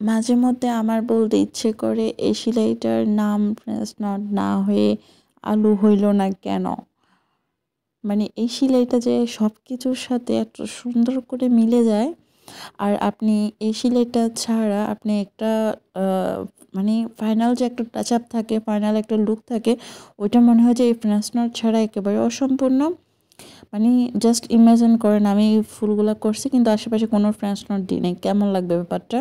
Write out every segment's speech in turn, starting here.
মাঝে মধ্যে আমার বলতে ইচ্ছে করে এই সেলাইটার নাম ফ্রেঞ্চ নট না হয়ে আলু হইল না কেন? মানে এই সেলাইটা যে সবকিছুর সাথে এত সুন্দর করে মিলে যায়। আর আপনি এই সেলাইটা ছাড়া আপনি একটা আ মানে ফাইনাল যে একটা টাচ আপ থাকে, ফাইনাল একটা লুক থাকে, ওইটা মনে হয় যে এই ফ্রেঞ্চ নট ছাড়া একেবারে অসম্পূর্ণ। মানে জাস্ট ইমাজিন করেন আমি এই ফুলগুলা করছি কিন্তু আশেপাশে কোনো ফ্রেঞ্চ নট দিই নাই। কেমন লাগবে ব্যাপারটা?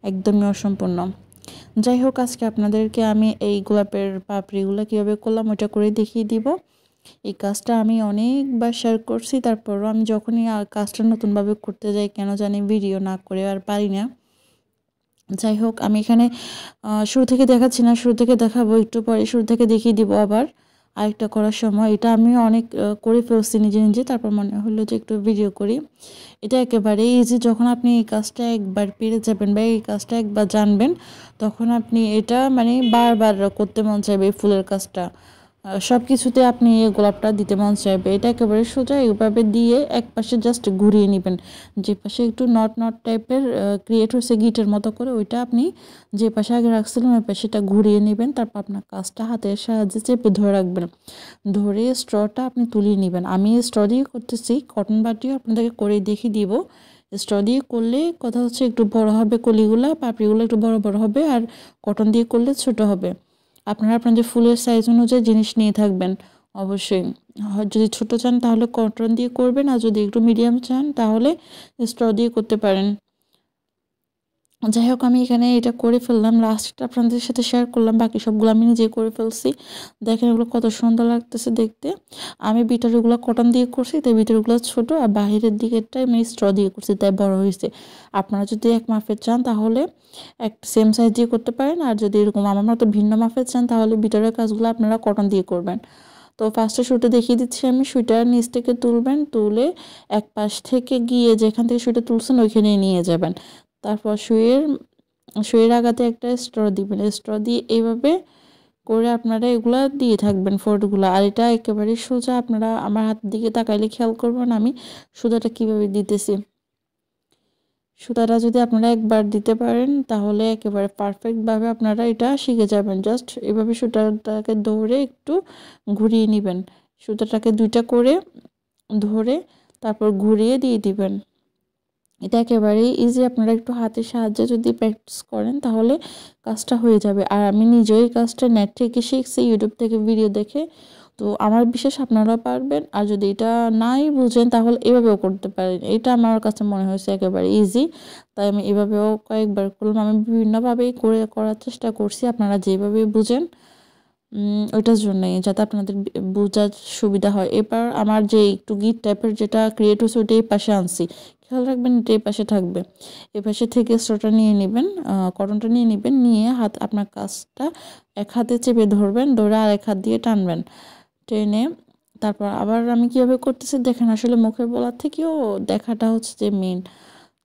একদমই অসম্পূর্ণ। যাই হোক আজকে আপনাদেরকে আমি এই গোলাপের পাপড়িগুলা কীভাবে করলাম ওইটা করে দেখিয়ে দিব। এই কাজটা আমি অনেকবার শেয়ার করছি, তারপরও আমি যখনই কাজটা নতুনভাবে করতে যাই কেন জানি ভিডিও না করে আর পারি না। যাই হোক আমি এখানে শুরু থেকে দেখাচ্ছি না, শুরু থেকে দেখাবো একটু পরে, শুরু থেকে দেখিয়ে দিব আবার আরেকটা করার সময়। এটা আমি অনেক করে ফেলছি নিজে নিজে, তারপর মনে হলো যে একটু ভিডিও করি। এটা একেবারেই ইজি। যখন আপনি এই কাজটা একবার পেরে যাবেন বা এই কাজটা একবার জানবেন, তখন আপনি এটা মানে বারবার করতে মন চাইবে এই ফুলের কাজটা। সব কিছুতে আপনি এই গোলাপটা দিতে মন চাইবে। এটা একেবারে সোজা, এভাবে দিয়ে একপাশে জাস্ট ঘুরিয়ে নেবেন। যে পাশে একটু নট নট টাইপের ক্রিয়েট হয়েছে গিটের মতো করে, ওইটা আপনি যে পাশে আগে রাখছিলেন ওই পাশেটা ঘুরিয়ে নেবেন। তারপর আপনার কাজটা হাতের সাহায্যে চেপে ধরে রাখবেন। ধরে স্ট্রটা আপনি তুলিয়ে নেবেন। আমি স্ট্র দিয়ে করতেছি, কটন বাটিও আপনাদেরকে করে দেখিয়ে দিব। স্ট্র দিয়ে করলে কথা হচ্ছে একটু বড় হবে কলিগুলা, পাপড়িগুলো একটু বড় বড় হবে, আর কটন দিয়ে করলে ছোট হবে। আপনারা আপনাদের ফুলের সাইজ অনুযায়ী জিনিস নিয়ে থাকবেন অবশ্যই। যদি ছোট চান তাহলে কটন দিয়ে করবেন, আর যদি একটু মিডিয়াম চান তাহলে স্ট্র দিয়ে করতে পারেন। যাই হোক আমি এখানে এটা করে ফেললাম, লাস্টটা আপনাদের সাথে শেয়ার করলাম, বাকি সবগুলো আমি নিজে করে ফেলছি। দেখেন এগুলো কত সুন্দর লাগতেছে দেখতে। আমি ভিতরেগুলো কটন দিয়ে করছি তাই ভিতরেগুলো ছোট, আর বাহিরের দিকেরটা আমি স্ট্র দিয়ে করছি তাই বড় হয়েছে। আপনারা যদি এক মাপের চান তাহলে এক সেম সাইজ দিয়ে করতে পারেন, আর যদি এরকম আমার মতো ভিন্ন মাপের চান তাহলে ভিতরের কাজগুলো আপনারা কটন দিয়ে করবেন। তো ফার্স্টে সুইটা দেখিয়ে দিচ্ছি আমি। সুইটার নিচ থেকে তুলবেন, তুলে এক পাশ থেকে গিয়ে যেখান থেকে সুইটা তুলছেন ওইখানে নিয়ে যাবেন। তারপর সুইয়ের আগাতে একটা স্ট্র দিবেন। স্ট্র দিয়ে এইভাবে করে আপনারা এগুলা দিয়ে থাকবেন ফোল্ডগুলো। আর এটা একেবারে সোজা, আপনারা আমার হাতের দিকে তাকাইলে খেয়াল করবেন আমি সুতাটা কিভাবে দিতেছি। সুতাটা যদি আপনারা একবার দিতে পারেন তাহলে একেবারে পারফেক্টভাবে আপনারা এটা শিখে যাবেন। জাস্ট এভাবে সুতাটাকে ধরে একটু ঘুরিয়ে নেবেন। সুতাটাকে দুইটা করে ধরে তারপর ঘুরিয়ে দিয়ে দিবেন। এটা একেবারেই ইজি। আপনারা একটু হাতের সাহায্যে যদি প্র্যাকটিস করেন তাহলে কাজটা হয়ে যাবে। আর আমি নিজেও এই কাজটা নেট থেকে শিখছি, ইউটিউব থেকে ভিডিও দেখে। তো আমার বিশ্বাস আপনারাও পারবেন। আর যদি এটা নাই বুঝেন তাহলে এভাবেও করতে পারেন। এটা আমার কাছে মনে হয়েছে একেবারে ইজি, তাই আমি এভাবেও কয়েকবার করলাম। আমি বিভিন্নভাবেই করার চেষ্টা করছি, আপনারা যেভাবে বুঝেন ওইটার জন্যই, যাতে আপনাদের বোঝার সুবিধা হয়। এবার আমার যে একটু গিট টাইপের যেটা ক্রিয়েট হয়েছে ওইটা এই পাশে আনছি। খেয়াল রাখবেন এটা এই পাশে থাকবে। এই পাশে থেকে স্ট্রটা নিয়ে নেবেন, কটনটা নিয়ে নেবেন, নিয়ে আপনার কাজটা এক হাতে চেপে ধরবেন, ধরে আর এক হাত দিয়ে টানবেন। টেনে তারপর আবার আমি কীভাবে করতেছি দেখেন। আসলে মুখে বলার থেকেও দেখাটা হচ্ছে যে মেন।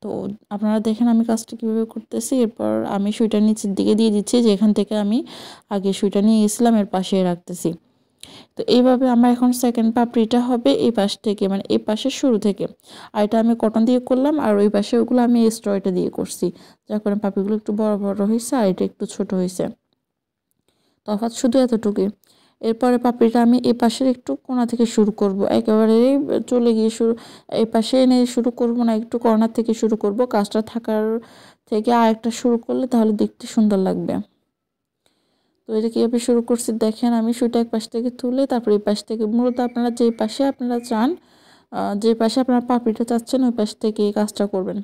তো আপনারা দেখেন আমি কাজটা কীভাবে করতেছি। এরপর আমি সুইটা নিচের দিকে দিয়ে দিচ্ছি, যেখান থেকে আমি আগে সুইটা নিয়ে গেছিলাম এর পাশে রাখতেছি। তো এইভাবে আমার এখন সেকেন্ড পাপড়িটা হবে এই পাশ থেকে, মানে এই পাশের শুরু থেকে। আর এটা আমি কটন দিয়ে করলাম, আর ওই পাশে ওগুলো আমি এই স্ট্রটা দিয়ে করছি, যার কারণে পাপড়িগুলো একটু বড় বড় হয়েছে আর এটা একটু ছোট হয়েছে। তফাৎ শুধু এতটুকুই। এরপরে পাপড়িটা আমি এই পাশের একটু কোণা থেকে শুরু করব, একেবারে চলে গিয়ে এই পাশে এনে শুরু করব না, একটু কর্নার থেকে শুরু করব। কাজটা থাকার থেকে আরেকটা শুরু করলে তাহলে দেখতে সুন্দর লাগবে। তো এটা কীভাবে শুরু করছি দেখেন। আমি সুইটা এক পাশ থেকে তুলে তারপর এই পাশ থেকে, মূলত আপনারা যে পাশে আপনারা চান, যে পাশে আপনারা পাপড়িটা চাচ্ছেন ওই পাশ থেকে এই কাজটা করবেন।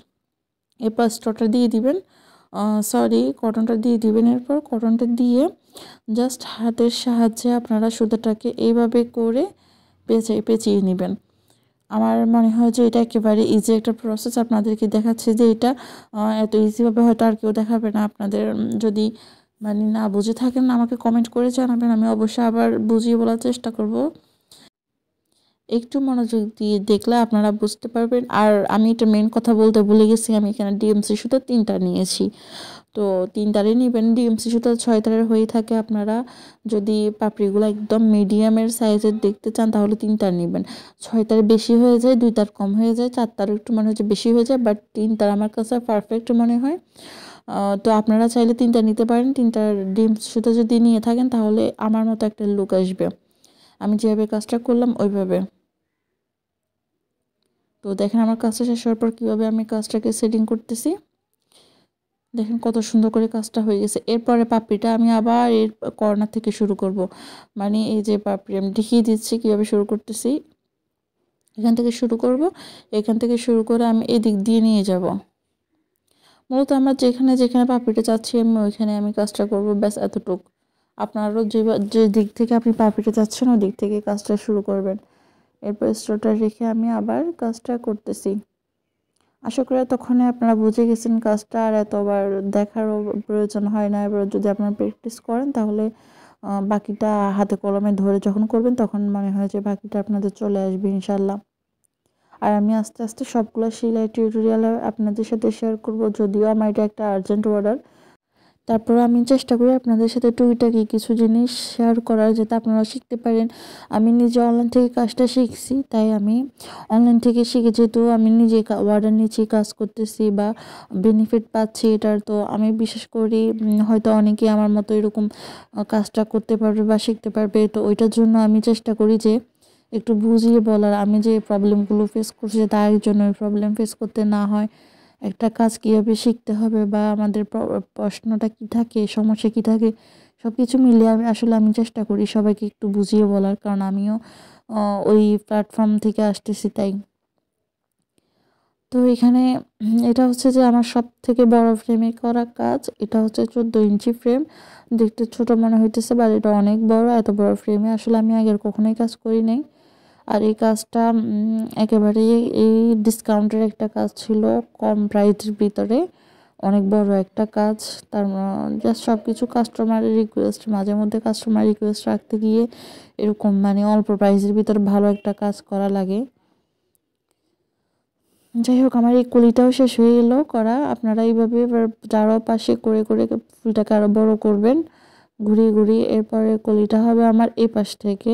এরপর স্ট্রটা দিয়ে দিবেন, কটনটা দিয়ে দিবেন। এরপর কটনটা দিয়ে জাস্ট হাতের সাহায্যে আপনারা সুতাটাকে এইভাবে করে পেঁচিয়ে নেবেন। আমার মনে হয় যে এটা একেবারে ইজি একটা প্রসেস। আপনাদেরকে দেখাচ্ছি যে এটা এত ইজিভাবে হয়তো আর কেউ দেখাবে না। আপনাদের যদি মানে না বুঝে থাকেন আমাকে কমেন্ট করে জানাবেন, আমি অবশ্যই আবার বুঝিয়ে বলার চেষ্টা করব। একটু মনোযোগ দিয়ে দেখলে আপনারা বুঝতে পারবেন। আর আমি একটা মেন কথা বলতে ভুলে গেছি, আমি এখানে ডিএমসি সুতা 3টা নিয়েছি। তো 3টারই নিবেন। ডিএমসি সুতা 6 তারের হয়ে থাকে। আপনারা যদি পাপড়িগুলো একদম মিডিয়ামের সাইজের দেখতে চান তাহলে 3টা নিবেন। 6 তার বেশি হয়ে যায়, 2 তার কম হয়ে যায়, 4 তার একটু মনে হচ্ছে বেশি হয়ে যায়, বাট 3 তার আমার কাছে পারফেক্ট মনে হয়। তো আপনারা চাইলে 3টা নিতে পারেন। 3টার ডিএমসি সুতা যদি নিয়ে থাকেন তাহলে আমার মতো একটা লুক আসবে। আমি যেভাবে কাজটা করলাম ওইভাবে। তো দেখেন আমার কাজটা শেষ হওয়ার পর কীভাবে আমি কাজটাকে সেটিং করতেছি। দেখেন কত সুন্দর করে কাজটা হয়ে গেছে। এরপরে পাপড়িটা আমি আবার এর কর্নার থেকে শুরু করব। মানে এই যে পাপড়ি আমি দেখিয়ে দিচ্ছি কীভাবে শুরু করতেছি। এখান থেকে শুরু করব, এখান থেকে শুরু করে আমি এদিক দিয়ে নিয়ে যাব। মূলত আমরা যেখানে যেখানে পাপড়িটা চাচ্ছি আমি ওইখানে আমি কাজটা করব, ব্যাস এতটুক। আপনারও যে দিক থেকে আপনি পাপড়িটা চাচ্ছেন ওই দিক থেকে কাজটা শুরু করবেন। এরপর স্টোরটা রেখে আমি আবার কাজটা করতেছি। আশা করি তখন আপনারা বুঝে গেছেন কাজটা, আর এতবার দেখারও প্রয়োজন হয় না। এবার যদি আপনারা প্র্যাকটিস করেন তাহলে বাকিটা হাতে কলমে ধরে যখন করবেন তখন মনে হয় যে বাকিটা আপনাদের চলে আসবে ইনশাল্লাহ। আর আমি আস্তে আস্তে সবগুলো সেলাই টিউটোরিয়াল আপনাদের সাথে শেয়ার করব, যদিও আমার এটা একটা আর্জেন্ট অর্ডার। তারপর আমি চেষ্টা করি আপনাদের সাথে টুকিটাকি কিছু জিনিস শেয়ার করার, যাতে আপনারা শিখতে পারেন। আমি নিজে অনলাইন থেকে কাজটা শিখছি, তাই আমি অনলাইন থেকে শিখে যেহেতু আমি নিজে অর্ডার নিচ্ছি, কাজ করতেছি বা বেনিফিট পাচ্ছি এটার, তো আমি বিশেষ করি হয়তো অনেকেই আমার মতো এরকম কাজটা করতে পারবে বা শিখতে পারবে। তো ওইটার জন্য আমি চেষ্টা করি যে একটু বুঝিয়ে বলার, আমি যে প্রবলেমগুলো ফেস করছি তার জন্য ওই প্রবলেম ফেস করতে না হয়। একটা কাজ কীভাবে শিখতে হবে বা আমাদের প্রশ্নটা কী থাকে, সমস্যা কী থাকে, সব কিছু মিলিয়ে আমি চেষ্টা করি সবাইকে একটু বুঝিয়ে বলার, কারণ আমিও ওই প্ল্যাটফর্ম থেকে আসতেছি তাই। তো এখানে এটা হচ্ছে যে আমার সব থেকে বড় ফ্রেমে করা কাজ। এটা হচ্ছে 14 ইঞ্চি ফ্রেম। দেখতে ছোট মনে হইতেছে, বাট এটা অনেক বড়। এত বড় ফ্রেমে আসলে আমি আগের কখনোই কাজ করি নাই। আর এই কাজটা একেবারেই এই ডিসকাউন্টের একটা কাজ ছিল, কম প্রাইসের ভিতরে অনেক বড় একটা কাজ। তার জাস্ট সব কিছু কাস্টমারের রিকোয়েস্ট, মাঝে মধ্যে কাস্টমার রিকোয়েস্ট রাখতে গিয়ে এরকম মানে অল্প প্রাইসের ভিতরে ভালো একটা কাজ করা লাগে। যাই হোক, আমার এই কলিটাও শেষ হয়ে গেল করা। আপনারা এইভাবে যারও পাশে করে করে ফুলটাকে আরও বড় করবেন, ঘুরিয়ে ঘুরিয়ে। এরপরে কলিটা হবে আমার এই পাশ থেকে,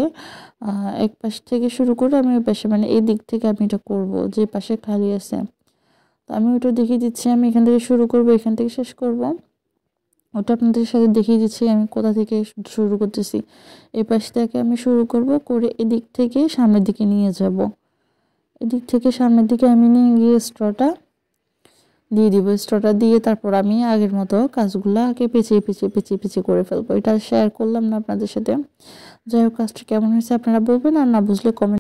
এক পাশ থেকে শুরু করে আমি ওই পাশে, মানে এই দিক থেকে আমি এটা করব, যে পাশে খালি আছে। তো আমি ওটা দেখিয়ে দিচ্ছি, আমি এখান থেকে শুরু করব, এখান থেকে শেষ করব। ওটা আপনাদের সাথে দেখিয়ে দিচ্ছি আমি কোথা থেকে শুরু করতেছি। এই পাশ থেকে আমি শুরু করব, করে এদিক থেকে সামনের দিকে নিয়ে যাব। এদিক থেকে সামনের দিকে আমি নিয়ে গিয়ে স্ট্রটা দিয়ে দিব। স্ট্রটা দিয়ে তারপর আমি আগের মতো কাজগুলো আগে পেঁচিয়ে করে ফেলবো। এটা শেয়ার করলাম না আপনাদের সাথে। যাই হোক, কাজটা কেমন হয়েছে আপনারা বলবেন, আর না বুঝলে কমেন্ট